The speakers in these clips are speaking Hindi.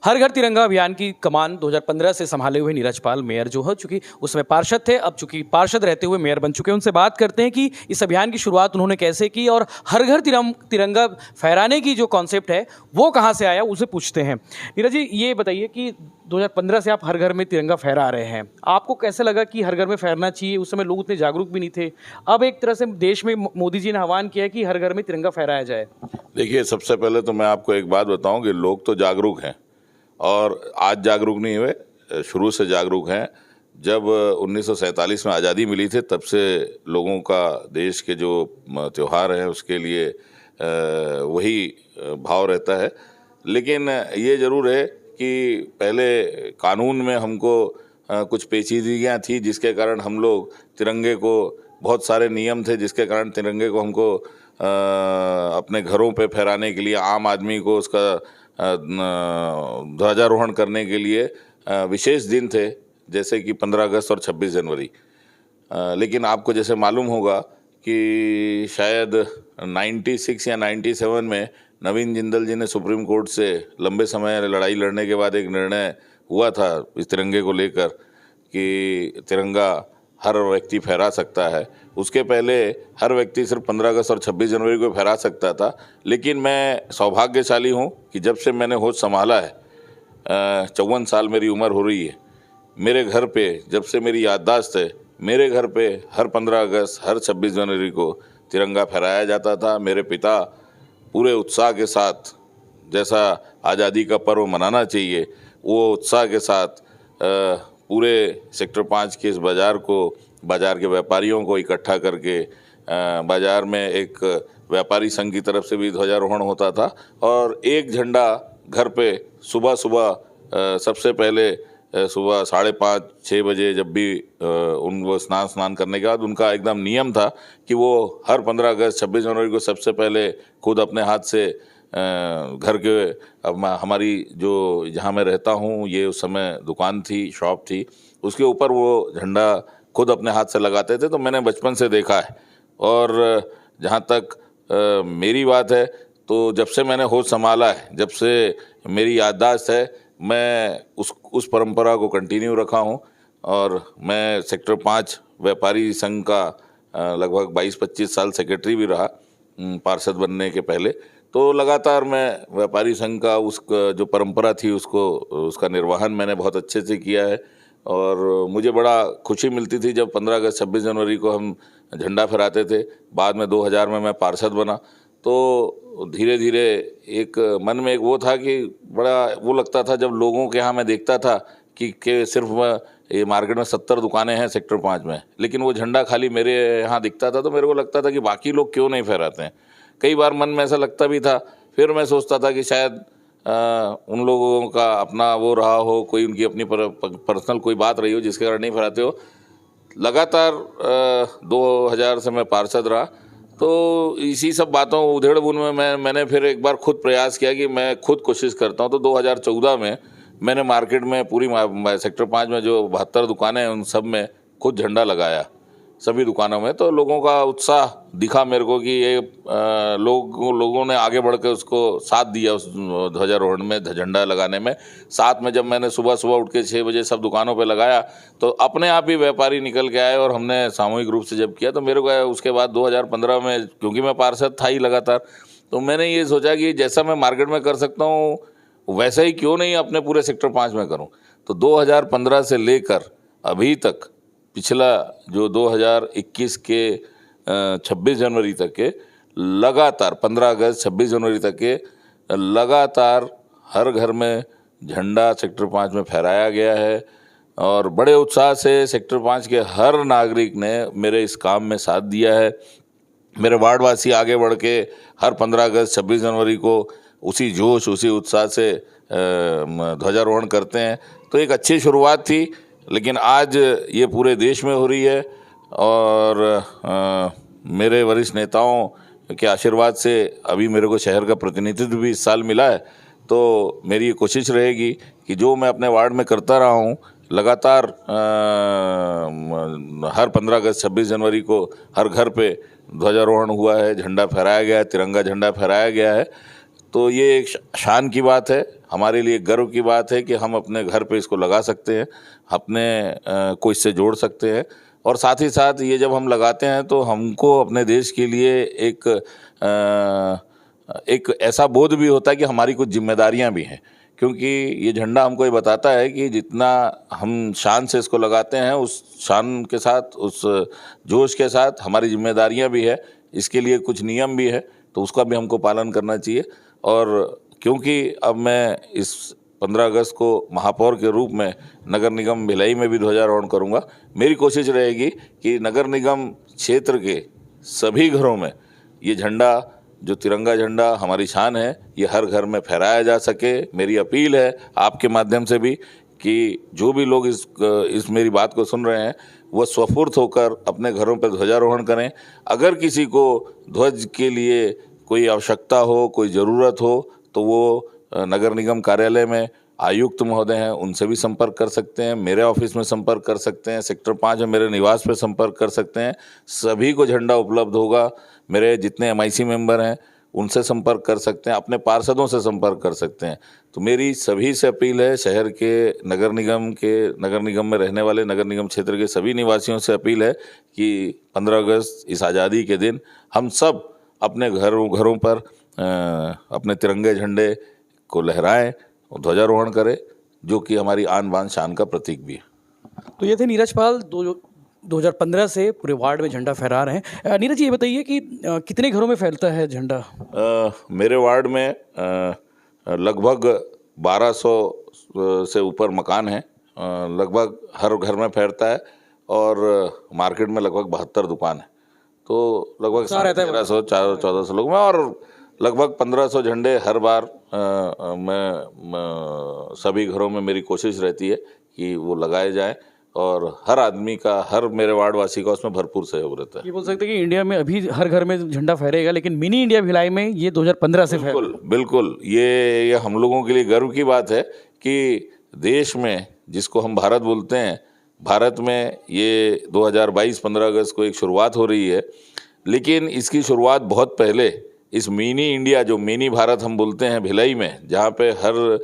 हर घर तिरंगा अभियान की कमान 2015 से संभाले हुए नीरज पाल मेयर जो हो चुकी उसमें पार्षद थे, अब चूंकि पार्षद रहते हुए मेयर बन चुके हैं। उनसे बात करते हैं कि इस अभियान की शुरुआत उन्होंने कैसे की और हर घर तिरंगा फहराने की जो कॉन्सेप्ट है वो कहाँ से आया, उसे पूछते हैं। नीरज जी, ये बताइए कि 2015 से आप हर घर में तिरंगा फहरा रहे हैं, आपको कैसे लगा कि हर घर में फहरना चाहिए? उस समय लोग उतने जागरूक भी नहीं थे। अब एक तरह से देश में मोदी जी ने आह्वान किया है कि हर घर में तिरंगा फहराया जाए। देखिए, सबसे पहले तो मैं आपको एक बात बताऊं कि लोग तो जागरूक हैं और आज जागरूक नहीं हुए, शुरू से जागरूक हैं। जब 1947 में आज़ादी मिली थी तब से लोगों का देश के जो त्यौहार हैं उसके लिए वही भाव रहता है। लेकिन ये ज़रूर है कि पहले कानून में हमको कुछ पेचीदगियाँ थी जिसके कारण हम लोग तिरंगे को, बहुत सारे नियम थे जिसके कारण तिरंगे को हमको अपने घरों पे फहराने के लिए, आम आदमी को उसका ध्वजारोहण करने के लिए विशेष दिन थे, जैसे कि 15 अगस्त और 26 जनवरी। लेकिन आपको जैसे मालूम होगा कि शायद 96 या 97 में नवीन जिंदल जी ने सुप्रीम कोर्ट से लंबे समय लड़ाई लड़ने के बाद एक निर्णय हुआ था इस तिरंगे को लेकर कि तिरंगा हर व्यक्ति फहरा सकता है। उसके पहले हर व्यक्ति सिर्फ 15 अगस्त और 26 जनवरी को फहरा सकता था। लेकिन मैं सौभाग्यशाली हूँ कि जब से मैंने होश संभाला है, 54 साल मेरी उम्र हो रही है, मेरे घर पे जब से मेरी याददाश्त है, मेरे घर पे हर 15 अगस्त, हर 26 जनवरी को तिरंगा फहराया जाता था। मेरे पिता पूरे उत्साह के साथ, जैसा आज़ादी का पर्व मनाना चाहिए, वो उत्साह के साथ पूरे सेक्टर 5 के इस बाज़ार के व्यापारियों को इकट्ठा करके बाज़ार में एक व्यापारी संघ की तरफ से भी ध्वजारोहण होता था और एक झंडा घर पे सुबह सुबह सबसे पहले सुबह 5:30-6 बजे जब भी वो स्नान करने के बाद उनका एकदम नियम था कि वो हर 15 अगस्त 26 जनवरी को सबसे पहले खुद अपने हाथ से घर के, अब हमारी जो जहाँ मैं रहता हूँ, ये उस समय दुकान थी, शॉप थी, उसके ऊपर वो झंडा खुद अपने हाथ से लगाते थे। तो मैंने बचपन से देखा है। और जहाँ तक मेरी बात है, तो जब से मैंने होश संभाला है, जब से मेरी याददाश्त है, मैं उस परंपरा को कंटिन्यू रखा हूँ। और मैं सेक्टर 5 व्यापारी संघ का लगभग 22-25 साल सेक्रेटरी भी रहा पार्षद बनने के पहले। तो लगातार मैं व्यापारी संघ का जो परंपरा थी उसका निर्वहन मैंने बहुत अच्छे से किया है। और मुझे बड़ा खुशी मिलती थी जब 15 अगस्त 26 जनवरी को हम झंडा फहराते थे। बाद में 2000 में मैं पार्षद बना, तो धीरे धीरे एक मन में एक वो था कि बड़ा वो लगता था जब लोगों के यहाँ मैं देखता था कि सिर्फ ये मार्केट में 70 दुकानें हैं सेक्टर 5 में, लेकिन वो झंडा खाली मेरे यहाँ दिखता था। तो मेरे को लगता था कि बाकी लोग क्यों नहीं फहराते हैं। कई बार मन में ऐसा लगता भी था। फिर मैं सोचता था कि शायद उन लोगों का अपना वो रहा हो, कोई उनकी अपनी पर्सनल कोई बात रही हो जिसके कारण नहीं फहराते हो। लगातार 2000 से मैं पार्षद रहा, तो इसी सब बातों उधेड़-बुन में मैंने फिर एक बार खुद प्रयास किया कि मैं खुद कोशिश करता हूँ। तो 2014 में मैंने मार्केट में पूरी सेक्टर 5 में जो 72 दुकानें हैं उन सब में खुद झंडा लगाया, सभी दुकानों में। तो लोगों का उत्साह दिखा मेरे को कि ये लोगों ने आगे बढ़ के उसको साथ दिया, उस ध्वजारोहण में, झंडा लगाने में। साथ में जब मैंने सुबह सुबह उठ के 6 बजे सब दुकानों पे लगाया तो अपने आप ही व्यापारी निकल के आए और हमने सामूहिक रूप से जब किया तो मेरे को उसके बाद 2015 में, क्योंकि मैं पार्षद था ही लगातार, तो मैंने ये सोचा कि जैसा मैं मार्केट में कर सकता हूँ वैसा ही क्यों नहीं अपने पूरे सेक्टर 5 में करूँ। तो 2015 से लेकर अभी तक, पिछला जो 2021 के 26 जनवरी तक के लगातार, 15 अगस्त 26 जनवरी तक के लगातार हर घर में झंडा सेक्टर 5 में फहराया गया है। और बड़े उत्साह से सेक्टर 5 के हर नागरिक ने मेरे इस काम में साथ दिया है। मेरे वार्डवासी आगे बढ़ के हर 15 अगस्त 26 जनवरी को उसी जोश, उसी उत्साह से ध्वजारोहण करते हैं। तो एक अच्छी शुरुआत थी, लेकिन आज ये पूरे देश में हो रही है। और मेरे वरिष्ठ नेताओं के आशीर्वाद से अभी मेरे को शहर का प्रतिनिधित्व भी इस साल मिला है। तो मेरी ये कोशिश रहेगी कि जो मैं अपने वार्ड में करता रहा हूँ, लगातार हर 15 अगस्त 26 जनवरी को हर घर पे ध्वजारोहण हुआ है, झंडा फहराया गया है, तिरंगा झंडा फहराया गया है। तो ये एक शान की बात है, हमारे लिए गर्व की बात है कि हम अपने घर पे इसको लगा सकते हैं, अपने को इससे जोड़ सकते हैं। और साथ ही साथ ये जब हम लगाते हैं तो हमको अपने देश के लिए एक ऐसा बोध भी होता है कि हमारी कुछ जिम्मेदारियां भी हैं, क्योंकि ये झंडा हमको ये बताता है कि जितना हम शान से इसको लगाते हैं, उस शान के साथ, उस जोश के साथ हमारी जिम्मेदारियां भी है। इसके लिए कुछ नियम भी है, तो उसका भी हमको पालन करना चाहिए। और क्योंकि अब मैं इस 15 अगस्त को महापौर के रूप में नगर निगम भिलाई में भी ध्वजारोहण करूंगा, मेरी कोशिश रहेगी कि नगर निगम क्षेत्र के सभी घरों में ये झंडा, जो तिरंगा झंडा हमारी शान है, ये हर घर में फहराया जा सके। मेरी अपील है आपके माध्यम से भी कि जो भी लोग इस मेरी बात को सुन रहे हैं, वह स्वफुर्त होकर अपने घरों पर ध्वजारोहण करें। अगर किसी को ध्वज के लिए कोई आवश्यकता हो, कोई ज़रूरत हो, तो वो नगर निगम कार्यालय में आयुक्त महोदय हैं, उनसे भी संपर्क कर सकते हैं, मेरे ऑफिस में संपर्क कर सकते हैं, सेक्टर 5 में मेरे निवास पे संपर्क कर सकते हैं। सभी को झंडा उपलब्ध होगा। मेरे जितने MIC मेंबर हैं उनसे संपर्क कर सकते हैं, अपने पार्षदों से संपर्क कर सकते हैं। तो मेरी सभी से अपील है, शहर के नगर निगम में रहने वाले नगर निगम क्षेत्र के सभी निवासियों से अपील है कि 15 अगस्त इस आज़ादी के दिन हम सब अपने घरों पर अपने तिरंगे झंडे को लहराएं और ध्वजारोहण करें, जो कि हमारी आन बान शान का प्रतीक भी है। तो ये थे नीरज पाल, 2015 से पूरे वार्ड में झंडा फहरा रहे हैं। नीरज जी, ये बताइए कि कितने घरों में फैलता है झंडा? मेरे वार्ड में लगभग 1200 से ऊपर मकान हैं, लगभग हर घर में फैलता है। और मार्केट में लगभग 72 दुकान है, तो लगभग 1300-1400 लोग में, और लगभग 1500 झंडे हर बार मैं सभी घरों में मेरी कोशिश रहती है कि वो लगाए जाएं, और हर आदमी का, हर मेरे वार्ड वासी का उसमें भरपूर सहयोग रहता है। ये बोल सकते हैं कि इंडिया में अभी हर घर में झंडा फहरेगा, लेकिन मिनी इंडिया भिलाई में ये 2015 से फहरा। बिल्कुल, ये हम लोगों के लिए गर्व की बात है कि देश में, जिसको हम भारत बोलते हैं, भारत में ये 2022 15 अगस्त को एक शुरुआत हो रही है। लेकिन इसकी शुरुआत बहुत पहले इस मिनी इंडिया, जो मिनी भारत हम बोलते हैं, भिलाई में, जहाँ पे हर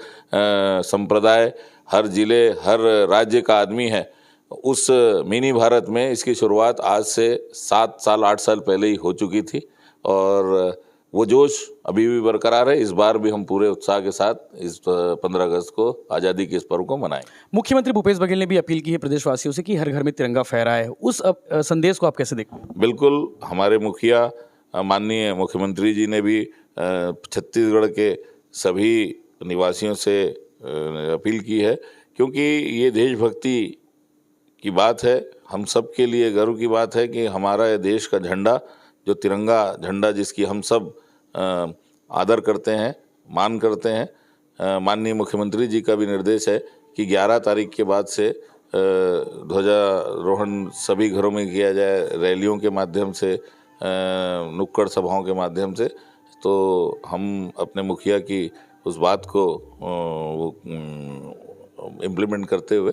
संप्रदाय, हर जिले, हर राज्य का आदमी है, उस मिनी भारत में इसकी शुरुआत आज से 7 साल 8 साल पहले ही हो चुकी थी। और वो जोश अभी भी बरकरार है। इस बार भी हम पूरे उत्साह के साथ इस 15 अगस्त को, आज़ादी के इस पर्व को मनाएं। मुख्यमंत्री भूपेश बघेल ने भी अपील की है प्रदेशवासियों से कि हर घर में तिरंगा फहराए। उस संदेश को आप कैसे देखते हैं? बिल्कुल, हमारे मुखिया माननीय मुख्यमंत्री जी ने भी छत्तीसगढ़ के सभी निवासियों से अपील की है, क्योंकि ये देशभक्ति की बात है। हम सब के लिए गर्व की बात है कि हमारा ये देश का झंडा, जो तिरंगा झंडा, जिसकी हम सब आदर करते हैं, मान करते हैं, माननीय मुख्यमंत्री जी का भी निर्देश है कि 11 तारीख के बाद से ध्वजारोहण सभी घरों में किया जाए, रैलियों के माध्यम से, नुक्कड़ सभाओं के माध्यम से। तो हम अपने मुखिया की उस बात को इम्प्लीमेंट करते हुए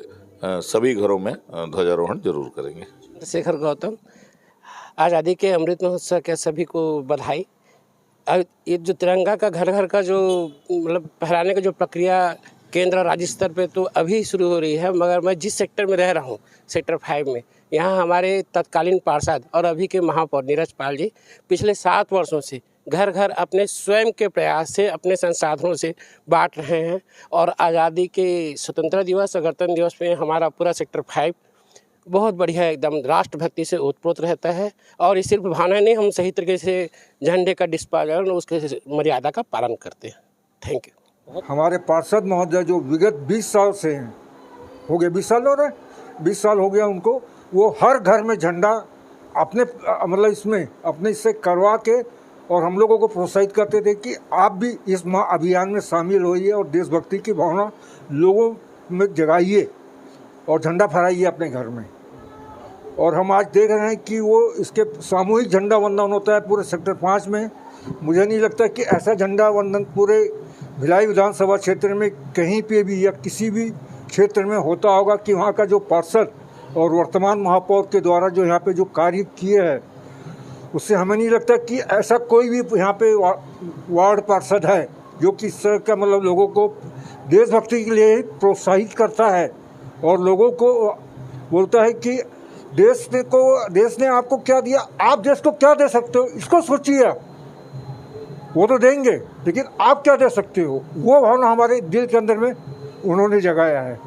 सभी घरों में ध्वजारोहण जरूर करेंगे। शेखर गौतम, आज़ादी के अमृत महोत्सव के सभी को बधाई। ये जो तिरंगा का घर घर का जो मतलब फहराने का जो प्रक्रिया केंद्र और राज्य स्तर पे तो अभी शुरू हो रही है, मगर मैं जिस सेक्टर में रह रहा हूँ, सेक्टर 5 में, यहाँ हमारे तत्कालीन पार्षद और अभी के महापौर नीरज पाल जी पिछले 7 वर्षों से घर घर अपने स्वयं के प्रयास से, अपने संसाधनों से बांट रहे हैं। और आज़ादी के स्वतंत्रता दिवस और गणतंत्र दिवस पे हमारा पूरा सेक्टर 5 बहुत बढ़िया एकदम राष्ट्रभक्ति से ओतप्रोत रहता है। और ये सिर्फ भावना नहीं, हम सही तरीके से झंडे का डिस्पाजन, उसके मर्यादा का पालन करते हैं। Thank you. हमारे पार्षद महोदय जो विगत 20 साल से हैं, हो गए 20 साल हो रहे, 20 साल हो गया उनको, वो हर घर में झंडा अपने मतलब इसमें अपने इससे करवा के और हम लोगों को प्रोत्साहित करते थे कि आप भी इस अभियान में शामिल होइए और देशभक्ति की भावना लोगों में जगाइए और झंडा फहराइए अपने घर में। और हम आज देख रहे हैं कि वो इसके सामूहिक झंडा वंदन होता है पूरे सेक्टर 5 में। मुझे नहीं लगता कि ऐसा झंडा वंदन पूरे भिलाई विधानसभा क्षेत्र में कहीं पे भी या किसी भी क्षेत्र में होता होगा कि वहाँ का जो पार्षद और वर्तमान महापौर के द्वारा जो यहाँ पे जो कार्य किए हैं, उससे हमें नहीं लगता कि ऐसा कोई भी यहाँ पे वार्ड पार्षद है जो कि इस तरह का मतलब लोगों को देशभक्ति के लिए प्रोत्साहित करता है और लोगों को बोलता है कि देश ने आपको क्या दिया, आप देश को क्या दे सकते हो, इसको सोचिए आप। वो तो देंगे, लेकिन आप क्या दे सकते हो, वो भावना हमारे दिल के अंदर में उन्होंने जगाया है।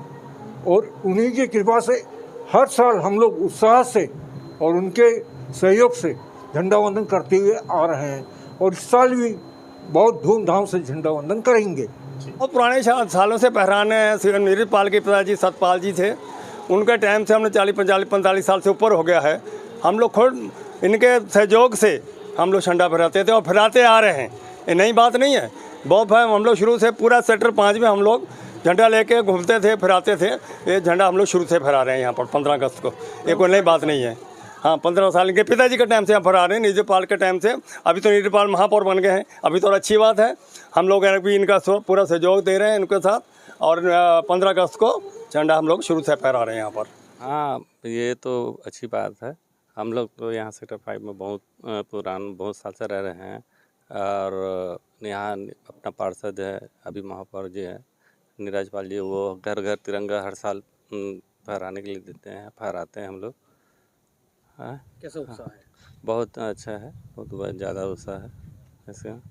और उन्हीं की कृपा से हर साल हम लोग उत्साह से और उनके सहयोग से झंडा वंदन करते हुए आ रहे हैं और इस साल भी बहुत धूमधाम से झंडा वंदन करेंगे। और पुराने सालों से पहराने नीरजपाल के पिताजी सतपाल जी थे, उनके टाइम से हमने 40-45 साल से ऊपर हो गया है। हम लोग खुद इनके सहयोग से हम लोग झंडा फहराते थे और फहराते आ रहे हैं, ये नई बात नहीं है। बहुत हम लोग शुरू से पूरा सेक्टर 5 में हम लोग झंडा लेके घूमते थे, फहराते थे। ये झंडा हम लोग शुरू से फहरा रहे हैं यहाँ पर 15 अगस्त को, ये कोई नई बात नहीं है। हाँ, 15 साल के पिताजी के टाइम से हम फहरा रहे हैं, नीरजपाल के टाइम से। अभी तो नीरजपाल महापौर बन गए हैं, अभी तो और अच्छी बात है। हम लोग अभी इनका पूरा सहयोग दे रहे हैं इनके साथ, और 15 अगस्त को झंडा हम लोग शुरू से फहरा रहे हैं यहाँ पर। हाँ, ये तो अच्छी बात है। हम लोग तो यहाँ सेक्टर 5 में बहुत साल से रह रहे हैं और यहाँ अपना पार्षद है, अभी महापौर जी है नीरजपाल जी, वो घर घर तिरंगा हर साल फहराने के लिए देते हैं, फहराते हैं हम लोग। हाँ, कैसा उत्साह है? बहुत अच्छा है, बहुत ज़्यादा उत्साह है ऐसे।